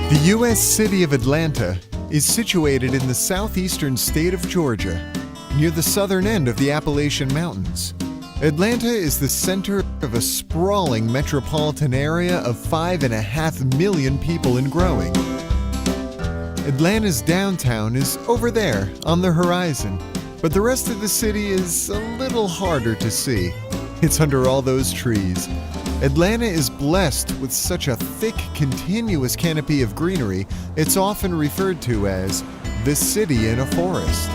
The U.S. city of Atlanta is situated in the southeastern state of Georgia, near the southern end of the Appalachian Mountains. Atlanta is the center of a sprawling metropolitan area of 5.5 million people and growing. Atlanta's downtown is over there on the horizon, but the rest of the city is a little harder to see. It's under all those trees. Atlanta is blessed with such a thick, continuous canopy of greenery, it's often referred to as the city in a forest.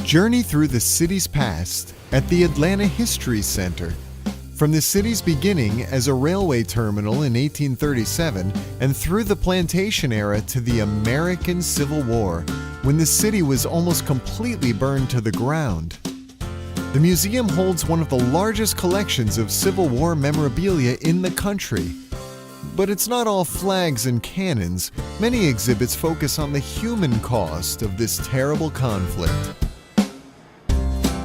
Journey through the city's past at the Atlanta History Center. From the city's beginning as a railway terminal in 1837 and through the plantation era to the American Civil War, when the city was almost completely burned to the ground. The museum holds one of the largest collections of Civil War memorabilia in the country. But it's not all flags and cannons. Many exhibits focus on the human cost of this terrible conflict.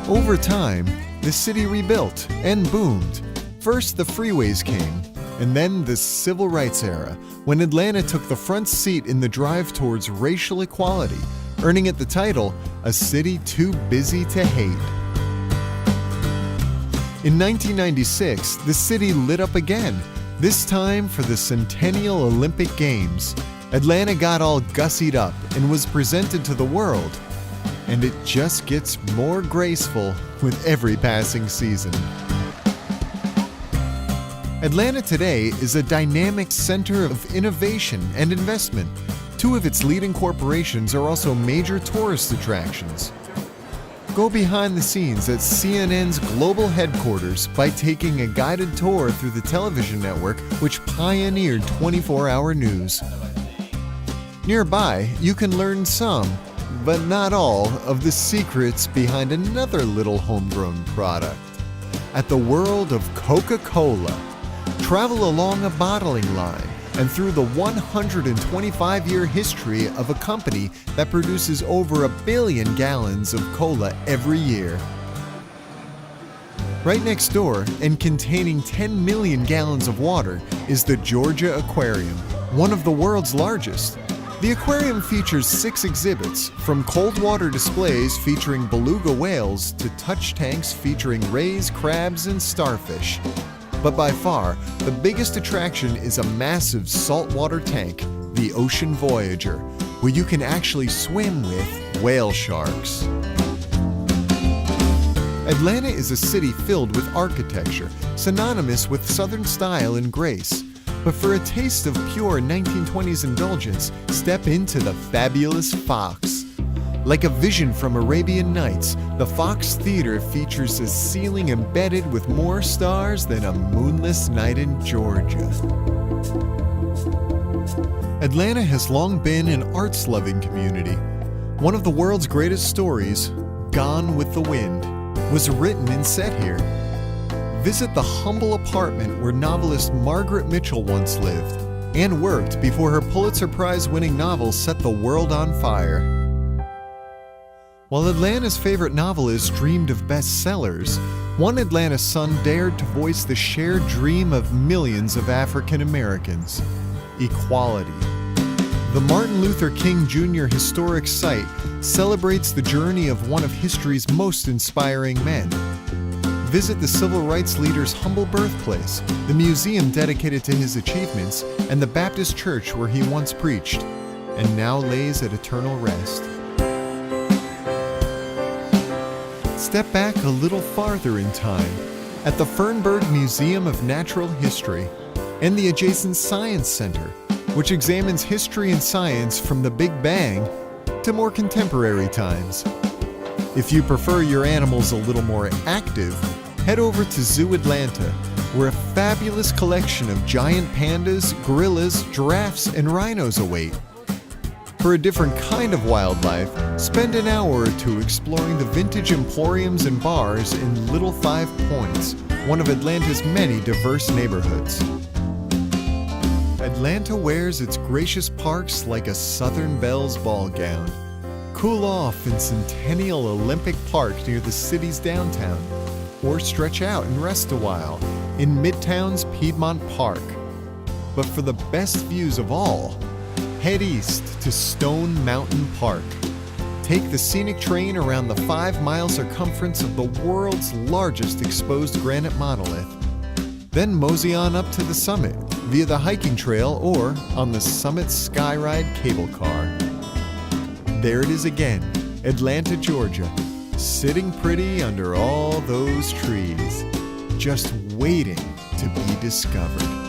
Over time, the city rebuilt and boomed. First, the freeways came, and then the civil rights era, when Atlanta took the front seat in the drive towards racial equality, earning it the title, A City Too Busy to Hate. In 1996, the city lit up again, this time for the Centennial Olympic Games. Atlanta got all gussied up and was presented to the world. And it just gets more graceful with every passing season. Atlanta today is a dynamic center of innovation and investment. Two of its leading corporations are also major tourist attractions. Go behind the scenes at CNN's global headquarters by taking a guided tour through the television network which pioneered 24-hour news. Nearby, you can learn some, but not all, of the secrets behind another little homegrown product. At the world of Coca-Cola, travel along a bottling line and through the 125-year history of a company that produces over 1 billion gallons of cola every year. Right next door, and containing 10 million gallons of water, is the Georgia Aquarium, one of the world's largest. The aquarium features 6 exhibits, from cold water displays featuring beluga whales to touch tanks featuring rays, crabs, and starfish. But by far, the biggest attraction is a massive saltwater tank, the Ocean Voyager, where you can actually swim with whale sharks. Atlanta is a city filled with architecture, synonymous with Southern style and grace. But for a taste of pure 1920s indulgence, step into the fabulous Fox. Like a vision from Arabian Nights, the Fox Theater features a ceiling embedded with more stars than a moonless night in Georgia. Atlanta has long been an arts-loving community. One of the world's greatest stories, Gone with the Wind, was written and set here. Visit the humble apartment where novelist Margaret Mitchell once lived and worked before her Pulitzer Prize-winning novel set the world on fire. While Atlanta's favorite novelist dreamed of bestsellers, one Atlanta son dared to voice the shared dream of millions of African Americans: equality. The Martin Luther King Jr. Historic Site celebrates the journey of one of history's most inspiring men. Visit the civil rights leader's humble birthplace, the museum dedicated to his achievements, and the Baptist church where he once preached, and now lays at eternal rest. Step back a little farther in time, at the Fernberg Museum of Natural History and the adjacent Science Center, which examines history and science from the Big Bang to more contemporary times. If you prefer your animals a little more active, head over to Zoo Atlanta, where a fabulous collection of giant pandas, gorillas, giraffes, and rhinos await. For a different kind of wildlife, spend an hour or two exploring the vintage emporiums and bars in Little Five Points, one of Atlanta's many diverse neighborhoods. Atlanta wears its gracious parks like a Southern Belle's ball gown. Cool off in Centennial Olympic Park near the city's downtown. or stretch out and rest a while in Midtown's Piedmont Park. But for the best views of all, head east to Stone Mountain Park. Take the scenic train around the 5-mile circumference of the world's largest exposed granite monolith. Then mosey on up to the summit via the hiking trail or on the Summit Skyride cable car. There it is again, Atlanta, Georgia, sitting pretty under all those trees, just waiting to be discovered.